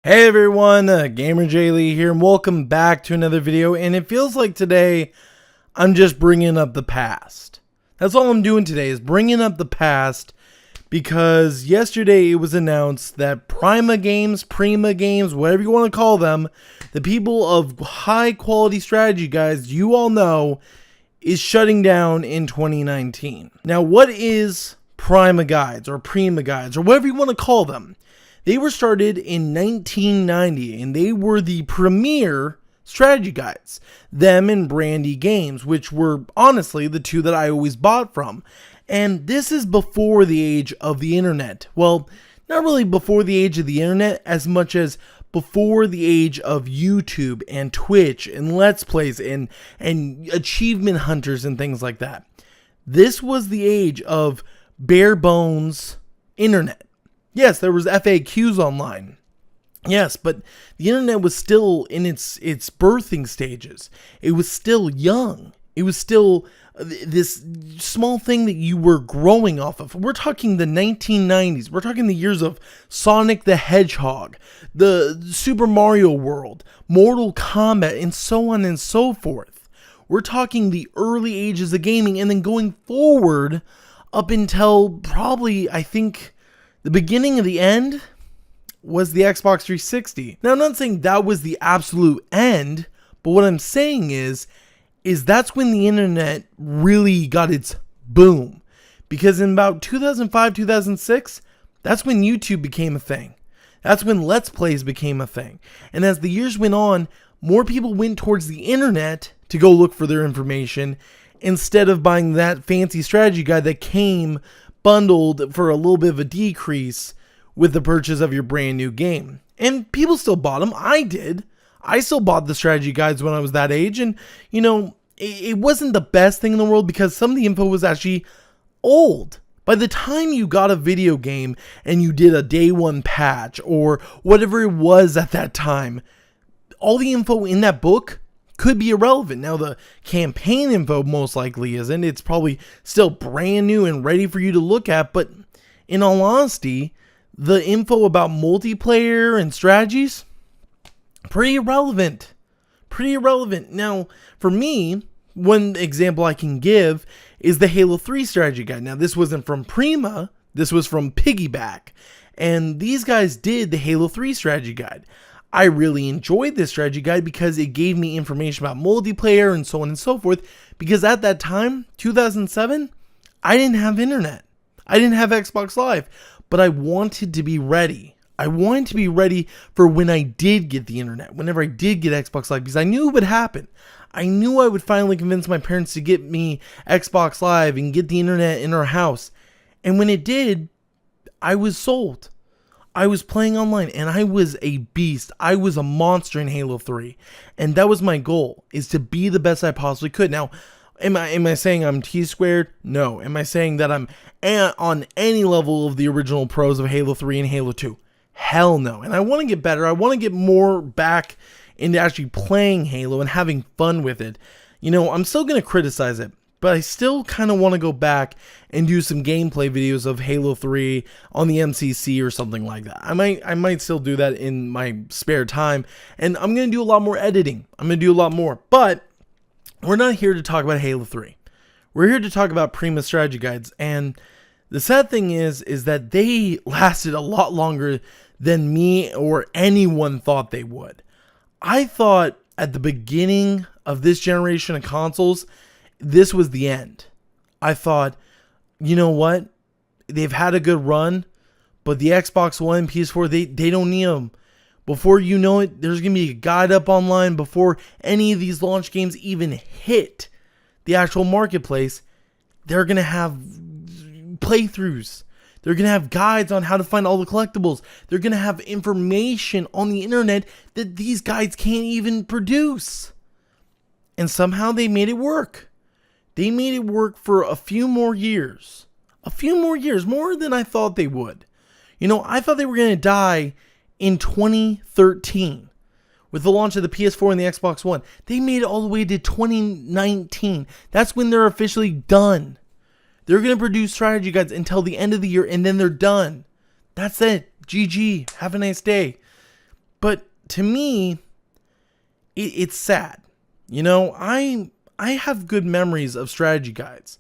Hey everyone, GamerJlee here, and welcome back to another video. And it feels like today I'm just bringing up the past. That's all I'm doing today, is bringing up the past, because yesterday it was announced that Prima Games, whatever you want to call them, the people of high quality strategy guides you all know, is shutting down in 2019. Now, what is Prima Guides or Prima Guides or whatever you want to call them? They were started in 1990, and they were the premier strategy guides. Them and Brandy Games, which were honestly the two that I always bought from. And this is before the age of the internet. Well, not really before the age of the internet as much as before the age of YouTube and Twitch and Let's Plays and achievement hunters and things like that. This was the age of bare bones internet. Yes, there was FAQs online. Yes, but the internet was still in its birthing stages. It was still young. It was still this small thing that you were growing off of. We're talking the 1990s. We're talking the years of Sonic the Hedgehog, the Super Mario World, Mortal Kombat, and so on and so forth. We're talking the early ages of gaming, and then going forward up until probably, I think, the beginning of the end was the Xbox 360. Now, I'm not saying that was the absolute end, but what I'm saying is that's when the internet really got its boom. Because in about 2005, 2006, that's when YouTube became a thing. That's when Let's Plays became a thing. And as the years went on, more people went towards the internet to go look for their information instead of buying that fancy strategy guide that came bundled for a little bit of a decrease with the purchase of your brand new game. And people still bought them. I did. I still bought the strategy guides when I was that age. And, you know, it wasn't the best thing in the world because some of the info was actually old. By the time you got a video game and you did a day one patch or whatever it was at that time, all the info in that book could be irrelevant. Now, the campaign info most likely isn't. It's probably still brand new and ready for you to look at. But in all honesty, the info about multiplayer and strategies, pretty irrelevant. Pretty irrelevant. Now, for me, one example I can give is the Halo 3 strategy guide. Now, this wasn't from Prima. This was from Piggyback. And these guys did the Halo 3 strategy guide. I really enjoyed this strategy guide because it gave me information about multiplayer and so on and so forth. Because at that time, 2007, I didn't have internet. I didn't have Xbox Live. But I wanted to be ready. I wanted to be ready for when I did get the internet. Whenever I did get Xbox Live. Because I knew it would happen. I knew I would finally convince my parents to get me Xbox Live and get the internet in our house. And when it did, I was sold. I was playing online and I was a beast. I was a monster in Halo 3. And that was my goal, is to be the best I possibly could. Now, am I saying I'm T-squared? No. Am I saying that I'm on any level of the original pros of Halo 3 and Halo 2? Hell no. And I want to get better. I want to get more back into actually playing Halo and having fun with it. You know, I'm still going to criticize it, but I still kind of want to go back and do some gameplay videos of Halo 3 on the MCC or something like that. I might still do that in my spare time, and I'm going to do a lot more editing. I'm going to do a lot more, but we're not here to talk about Halo 3. We're here to talk about Prima strategy guides, and the sad thing is that they lasted a lot longer than me or anyone thought they would. I thought at the beginning of this generation of consoles, this was the end. I thought, you know what? They've had a good run, but the Xbox One, PS4, they don't need them. Before you know it, there's going to be a guide up online before any of these launch games even hit the actual marketplace. They're going to have playthroughs. They're going to have guides on how to find all the collectibles. They're going to have information on the internet that these guides can't even produce. And somehow they made it work. They made it work for a few more years. A few more years, more than I thought they would. You know, I thought they were going to die in 2013 with the launch of the PS4 and the Xbox One. They made it all the way to 2019. That's when they're officially done. They're going to produce strategy guides until the end of the year, and then they're done. That's it. GG. Have a nice day. But to me, it's sad. You know, I have good memories of strategy guides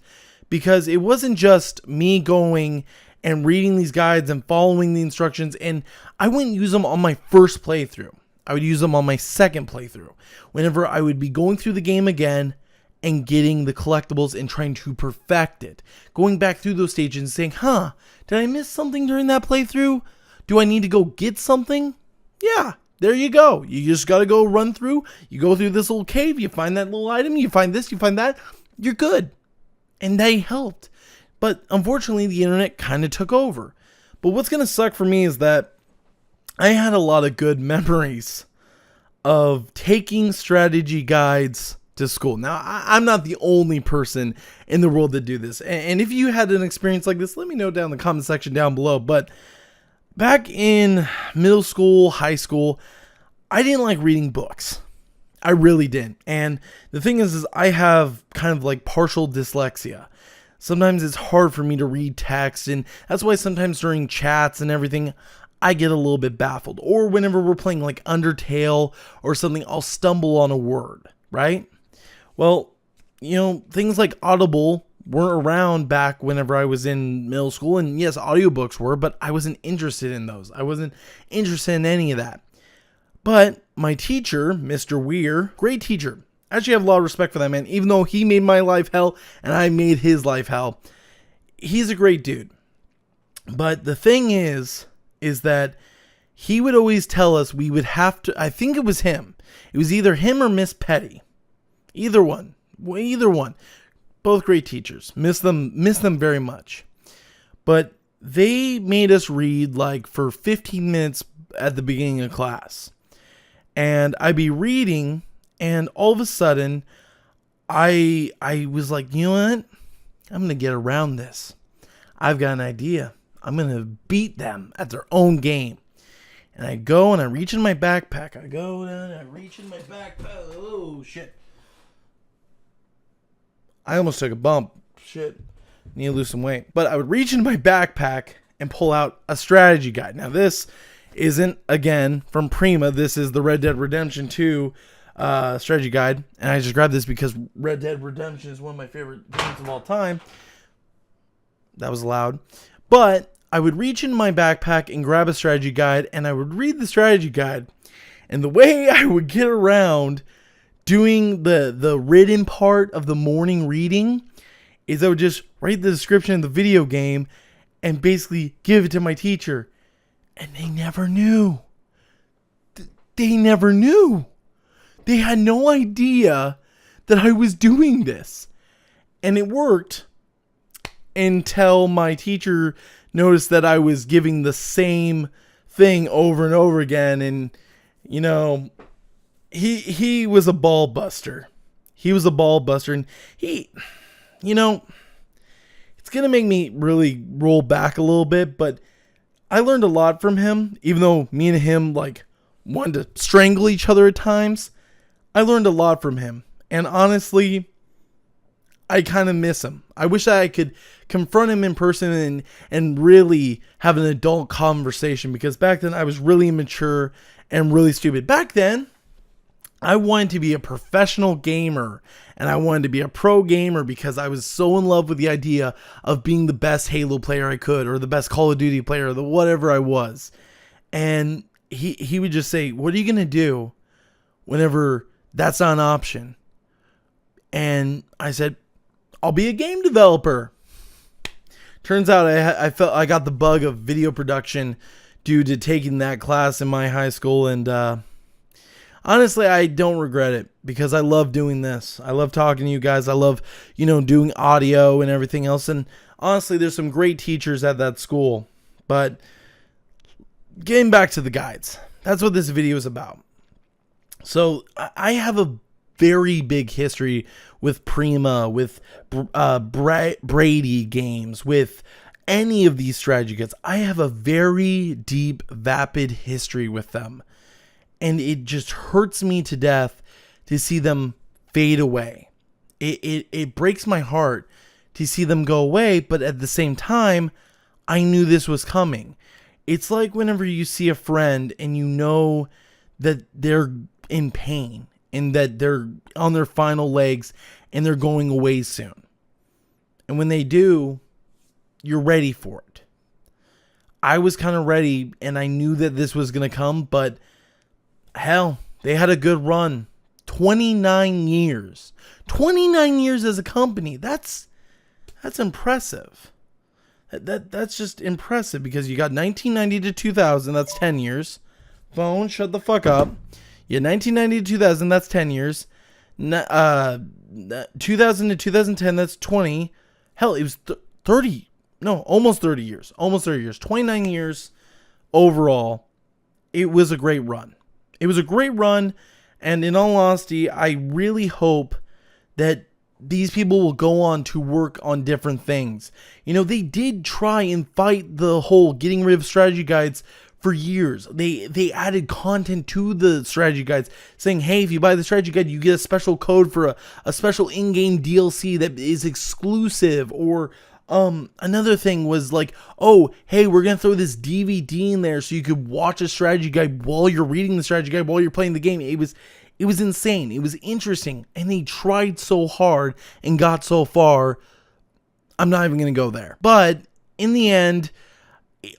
because it wasn't just me going and reading these guides and following the instructions, and I wouldn't use them on my first playthrough. I would use them on my second playthrough whenever I would be going through the game again and getting the collectibles and trying to perfect it. Going back through those stages and saying, did I miss something during that playthrough? Do I need to go get something? Yeah, there you go. You just got to go run through. You go through this little cave. You find that little item. You find this. You find that. You're good. And they helped. But unfortunately, the internet kind of took over. But what's going to suck for me is that I had a lot of good memories of taking strategy guides to school. Now, I'm not the only person in the world that do this. And if you had an experience like this, let me know down in the comment section down below. But back in middle school, high school, I didn't like reading books. I really didn't. And the thing is I have kind of like partial dyslexia. Sometimes it's hard for me to read text, and that's why sometimes during chats and everything, I get a little bit baffled. Or whenever we're playing like Undertale or something, I'll stumble on a word, right? Well, you know, things like Audible weren't around back whenever I was in middle school, and yes, audiobooks were, but I wasn't interested in those. I wasn't interested in any of that. But my teacher, Mr. Weir, great teacher. I actually have a lot of respect for that man, even though he made my life hell and I made his life hell. He's a great dude. But the thing is that he would always tell us we would have to, I think it was him. It was either him or Miss Petty. Either one. Both great teachers. Miss them very much. But they made us read like for 15 minutes at the beginning of class. And I'd be reading, and all of a sudden, I was like, you know what? I'm going to get around this. I've got an idea. I'm going to beat them at their own game. And I go and I reach in my backpack. I go down and I reach in my backpack. Oh, shit. I almost took a bump. Shit. Need to lose some weight. But I would reach in my backpack and pull out a strategy guide. Now, this isn't, again, from Prima. This is the Red Dead Redemption 2 strategy guide. And I just grabbed this because Red Dead Redemption is one of my favorite games of all time. That was loud. But I would reach in my backpack and grab a strategy guide, and I would read the strategy guide. And the way I would get around doing the written part of the morning reading is I would just write the description of the video game and basically give it to my teacher. And they never knew. They never knew. They had no idea that I was doing this. And it worked until my teacher noticed that I was giving the same thing over and over again. And, you know, he was a ball buster. He was a ball buster. And he, you know, it's going to make me really roll back a little bit, but I learned a lot from him, even though me and him like wanted to strangle each other at times. I learned a lot from him. And honestly, I kind of miss him. I wish that I could confront him in person and really have an adult conversation, because back then I was really immature and really stupid. Back then, I wanted to be a professional gamer, and I wanted to be a pro gamer because I was so in love with the idea of being the best Halo player I could, or the best Call of Duty player, or the whatever I was. And he would just say, "What are you going to do whenever that's not an option?" And I said, "I'll be a game developer." Turns out I felt I got the bug of video production due to taking that class in my high school, and honestly, I don't regret it because I love doing this. I love talking to you guys. I love, you know, doing audio and everything else. And honestly, there's some great teachers at that school. But getting back to the guides, that's what this video is about. So I have a very big history with Prima, with Brady games, with any of these strategy guides. I have a very deep, vapid history with them. And it just hurts me to death to see them fade away. It breaks my heart to see them go away, but at the same time, I knew this was coming. It's like whenever you see a friend and you know that they're in pain and that they're on their final legs and they're going away soon. And when they do, you're ready for it. I was kind of ready and I knew that this was going to come, but hell, they had a good run. 29 years. 29 years as a company. That's impressive. That's just impressive because you got 1990 to 2000, that's 10 years. Phone, shut the fuck up. Yeah, 1990 to 2000, that's 10 years. 2000 to 2010, that's 20. Hell, it was 30. No, almost 30 years. Almost 30 years. 29 years overall. It was a great run. It was a great run. And in all honesty, I really hope that these people will go on to work on different things. You know, they did try and fight the whole getting rid of strategy guides for years. They added content to the strategy guides saying, hey, if you buy the strategy guide, you get a special code for a special in-game DLC that is exclusive. Or another thing was like, oh, hey, we're going to throw this DVD in there so you could watch a strategy guide while you're reading the strategy guide, while you're playing the game. It was insane. It was interesting. And they tried so hard and got so far. I'm not even going to go there. But in the end,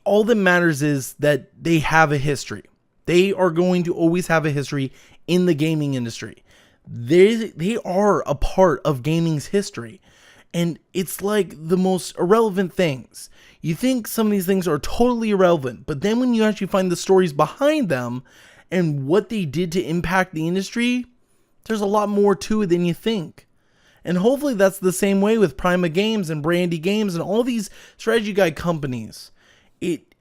all that matters is that they have a history. They are going to always have a history in the gaming industry. They are a part of gaming's history. And it's like the most irrelevant things. You think some of these things are totally irrelevant, but then when you actually find the stories behind them and what they did to impact the industry, there's a lot more to it than you think. And hopefully that's the same way with Prima Games and Brandy Games and all these strategy guide companies.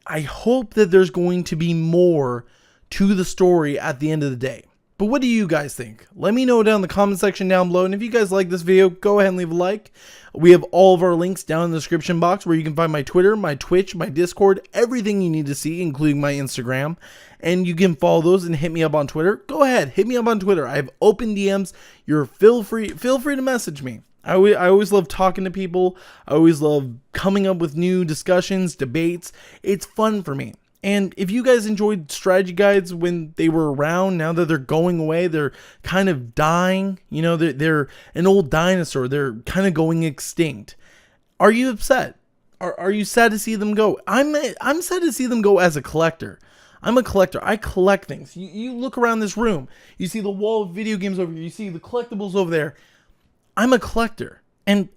I hope that there's going to be more to the story at the end of the day. But what do you guys think? Let me know down in the comment section down below. And if you guys like this video, go ahead and leave a like. We have all of our links down in the description box where you can find my Twitter, my Twitch, my Discord, everything you need to see, including my Instagram. And you can follow those and hit me up on Twitter. Go ahead, hit me up on Twitter. I have open DMs. Feel free to message me. I always love talking to people. I always love coming up with new discussions, debates. It's fun for me. And if you guys enjoyed strategy guides when they were around, now that they're going away, they're kind of dying. You know, they're an old dinosaur. They're kind of going extinct. Are you upset? Are you sad to see them go? I'm sad to see them go as a collector. I'm a collector. I collect things. You look around this room. You see the wall of video games over here. You see the collectibles over there. I'm a collector. And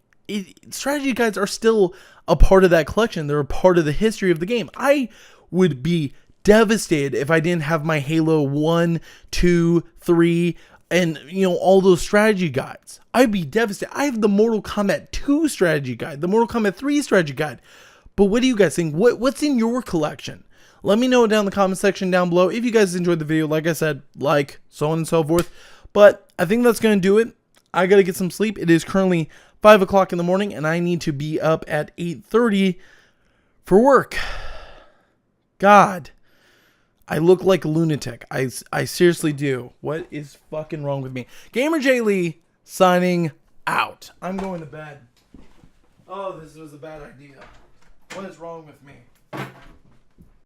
strategy guides are still a part of that collection. They're a part of the history of the game. I would be devastated if I didn't have my Halo 1, 2, 3, and all those strategy guides. I'd be devastated. I have the Mortal Kombat 2 strategy guide, the Mortal Kombat 3 strategy guide. But what do you guys think? What's in your collection? Let me know down in the comment section down below. If you guys enjoyed the video, like I said, so on and so forth. But I think that's going to do it. I got to get some sleep. It is currently 5 o'clock in the morning, and I need to be up at 8:30 for work. God, I look like a lunatic. I seriously do. What is fucking wrong with me? GamerJlee signing out. I'm going to bed. Oh, this was a bad idea. What is wrong with me?